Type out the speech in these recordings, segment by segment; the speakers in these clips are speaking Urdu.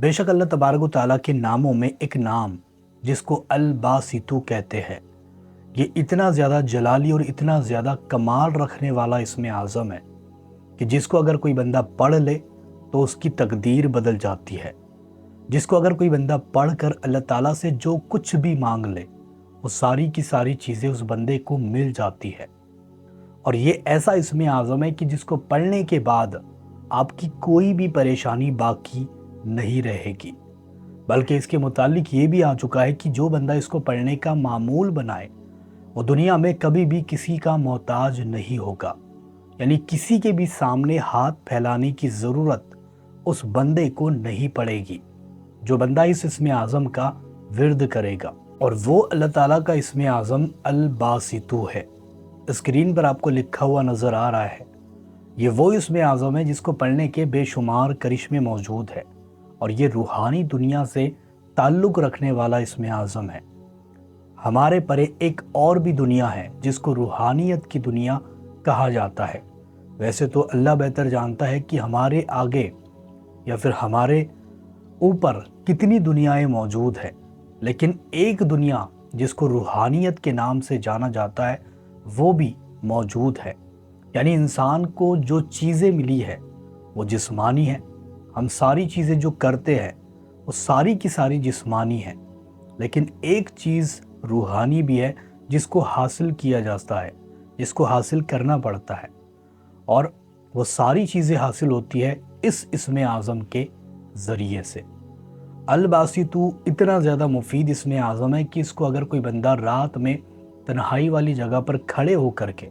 بے شک اللہ تبارک و تعالیٰ کے ناموں میں ایک نام جس کو الباسطو کہتے ہیں، یہ اتنا زیادہ جلالی اور اتنا زیادہ کمال رکھنے والا اسم اعظم ہے کہ جس کو اگر کوئی بندہ پڑھ لے تو اس کی تقدیر بدل جاتی ہے۔ جس کو اگر کوئی بندہ پڑھ کر اللہ تعالیٰ سے جو کچھ بھی مانگ لے وہ ساری کی ساری چیزیں اس بندے کو مل جاتی ہے۔ اور یہ ایسا اسم اعظم ہے کہ جس کو پڑھنے کے بعد آپ کی کوئی بھی پریشانی باقی نہیں رہے گی، بلکہ اس کے متعلق یہ بھی آ چکا ہے کہ جو بندہ اس کو پڑھنے کا معمول بنائے وہ دنیا میں کبھی بھی کسی کا محتاج نہیں ہوگا، یعنی کسی کے بھی سامنے ہاتھ پھیلانے کی ضرورت اس بندے کو نہیں پڑے گی جو بندہ اس اسم اعظم کا ورد کرے گا۔ اور وہ اللہ تعالیٰ کا اسم اعظم الباسطو ہے۔ اسکرین پر آپ کو لکھا ہوا نظر آ رہا ہے، یہ وہ اسم اعظم ہے جس کو پڑھنے کے بے شمار کرشمے موجود ہے، اور یہ روحانی دنیا سے تعلق رکھنے والا اسم اعظم ہے۔ ہمارے پرے ایک اور بھی دنیا ہے جس کو روحانیت کی دنیا کہا جاتا ہے۔ ویسے تو اللہ بہتر جانتا ہے کہ ہمارے آگے یا پھر ہمارے اوپر کتنی دنیایں موجود ہیں، لیکن ایک دنیا جس کو روحانیت کے نام سے جانا جاتا ہے وہ بھی موجود ہے۔ یعنی انسان کو جو چیزیں ملی ہے وہ جسمانی ہے، ہم ساری چیزیں جو کرتے ہیں وہ ساری کی ساری جسمانی ہیں، لیکن ایک چیز روحانی بھی ہے جس کو حاصل کیا جاتا ہے، جس کو حاصل کرنا پڑتا ہے، اور وہ ساری چیزیں حاصل ہوتی ہے اس اسم اعظم کے ذریعے سے۔ الباسطو اتنا زیادہ مفید اسم اعظم ہے کہ اس کو اگر کوئی بندہ رات میں تنہائی والی جگہ پر کھڑے ہو کر کے،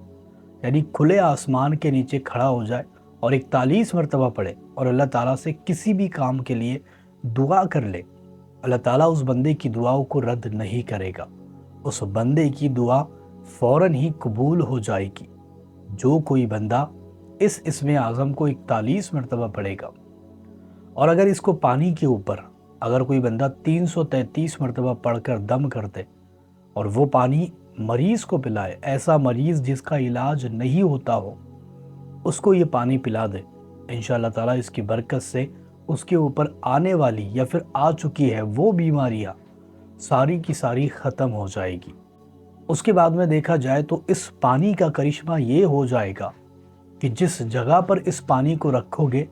یعنی کھلے آسمان کے نیچے کھڑا ہو جائے اور 41 مرتبہ پڑھے اور اللہ تعالیٰ سے کسی بھی کام کے لیے دعا کر لے، اللہ تعالیٰ اس بندے کی دعاؤں کو رد نہیں کرے گا، اس بندے کی دعا فوراً ہی قبول ہو جائے گی۔ جو کوئی بندہ اس اسم اعظم کو 41 مرتبہ پڑھے گا، اور اگر اس کو پانی کے اوپر اگر کوئی بندہ 333 مرتبہ پڑھ کر دم کر دے اور وہ پانی مریض کو پلائے، ایسا مریض جس کا علاج نہیں ہوتا ہو اس کو یہ پانی پلا دے، انشاءاللہ تعالیٰ اس کی برکت سے اس کے اوپر آنے والی یا پھر آ چکی ہے وہ بیماریاں ساری کی ساری ختم ہو جائے گی۔ اس کے بعد میں دیکھا جائے تو اس پانی کا کرشمہ یہ ہو جائے گا کہ جس جگہ پر اس پانی کو رکھو گے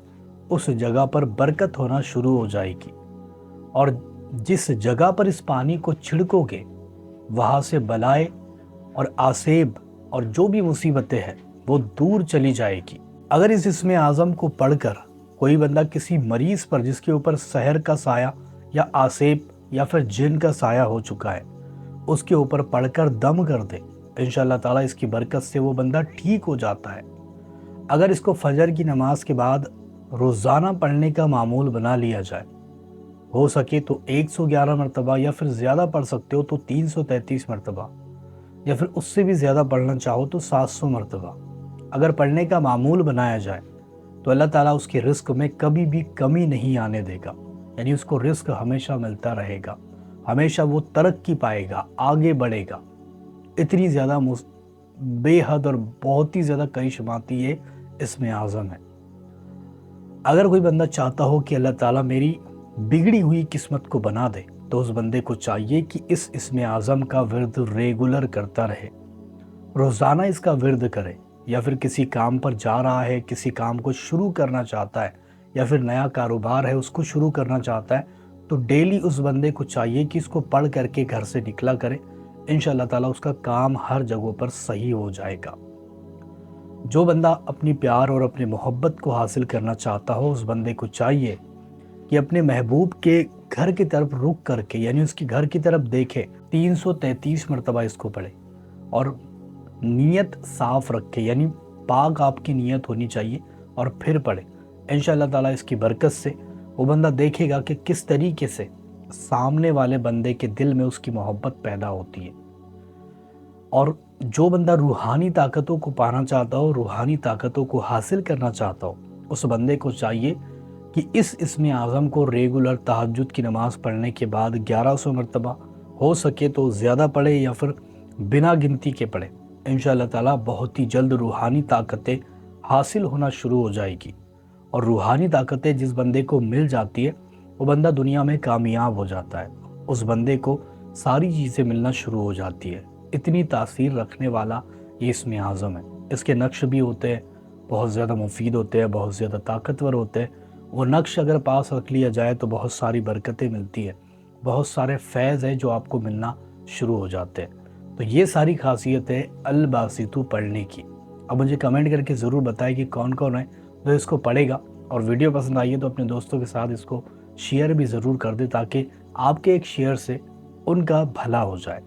اس جگہ پر برکت ہونا شروع ہو جائے گی، اور جس جگہ پر اس پانی کو چھڑکو گے وہاں سے بلائے اور آسیب اور جو بھی مصیبتیں ہیں وہ دور چلی جائے گی۔ اگر اس اسم اعظم کو پڑھ کر کوئی بندہ کسی مریض پر جس کے اوپر سحر کا سایہ یا آسیب یا پھر جن کا سایہ ہو چکا ہے اس کے اوپر پڑھ کر دم کر دے، انشاءاللہ تعالیٰ اس کی برکت سے وہ بندہ ٹھیک ہو جاتا ہے۔ اگر اس کو فجر کی نماز کے بعد روزانہ پڑھنے کا معمول بنا لیا جائے، ہو سکے تو 111 مرتبہ یا پھر زیادہ پڑھ سکتے ہو تو 333 مرتبہ، یا پھر اس سے بھی زیادہ پڑھنا چاہو تو 700 مرتبہ اگر پڑھنے کا معمول بنایا جائے تو اللہ تعالیٰ اس کے رزق میں کبھی بھی کمی نہیں آنے دے گا، یعنی اس کو رزق ہمیشہ ملتا رہے گا، ہمیشہ وہ ترقی پائے گا، آگے بڑھے گا۔ اتنی زیادہ بے حد اور بہت ہی زیادہ کرشماتی یہ اسم اعظم ہے۔ اگر کوئی بندہ چاہتا ہو کہ اللہ تعالیٰ میری بگڑی ہوئی قسمت کو بنا دے تو اس بندے کو چاہیے کہ اس اسم اعظم کا ورد ریگولر کرتا رہے، روزانہ اس کا ورد کرے، یا پھر کسی کام پر جا رہا ہے، کسی کام کو شروع کرنا چاہتا ہے یا پھر نیا کاروبار ہے اس کو شروع کرنا چاہتا ہے تو ڈیلی اس بندے کو چاہیے کہ اس کو پڑھ کر کے گھر سے نکلا کرے، انشاءاللہ تعالیٰ اس کا کام ہر جگہوں پر صحیح ہو جائے گا۔ جو بندہ اپنی پیار اور اپنے محبت کو حاصل کرنا چاہتا ہو اس بندے کو چاہیے کہ اپنے محبوب کے گھر کی طرف رک کر کے، یعنی اس کی گھر کی طرف دیکھے، 333 مرتبہ اس کو پڑھے اور نیت صاف رکھے، یعنی پاک آپ کی نیت ہونی چاہیے، اور پھر پڑھے، انشاءاللہ تعالیٰ اس کی برکت سے وہ بندہ دیکھے گا کہ کس طریقے سے سامنے والے بندے کے دل میں اس کی محبت پیدا ہوتی ہے۔ اور جو بندہ روحانی طاقتوں کو پانا چاہتا ہو، روحانی طاقتوں کو حاصل کرنا چاہتا ہو، اس بندے کو چاہیے کہ اس اسم اعظم کو ریگولر تہجد کی نماز پڑھنے کے بعد 1100 مرتبہ، ہو سکے تو زیادہ پڑھے یا پھر بنا گنتی کے پڑھے، انشاءاللہ تعالیٰ بہت ہی جلد روحانی طاقتیں حاصل ہونا شروع ہو جائے گی۔ اور روحانی طاقتیں جس بندے کو مل جاتی ہے وہ بندہ دنیا میں کامیاب ہو جاتا ہے، اس بندے کو ساری چیزیں ملنا شروع ہو جاتی ہے۔ اتنی تاثیر رکھنے والا یہ اسم اعظم ہے۔ اس کے نقش بھی ہوتے ہیں، بہت زیادہ مفید ہوتے ہیں، بہت زیادہ طاقتور ہوتے ہیں۔ وہ نقش اگر پاس رکھ لیا جائے تو بہت ساری برکتیں ملتی ہیں، بہت سارے فیض ہیں جو آپ کو ملنا شروع ہو جاتے ہیں۔ تو یہ ساری خاصیت ہے الباسطو پڑھنے کی۔ اب مجھے کمنٹ کر کے ضرور بتائیں کہ کون کون ہے جو اس کو پڑھے گا، اور ویڈیو پسند آئی ہے تو اپنے دوستوں کے ساتھ اس کو شیئر بھی ضرور کر دیں، تاکہ آپ کے ایک شیئر سے ان کا بھلا ہو جائے۔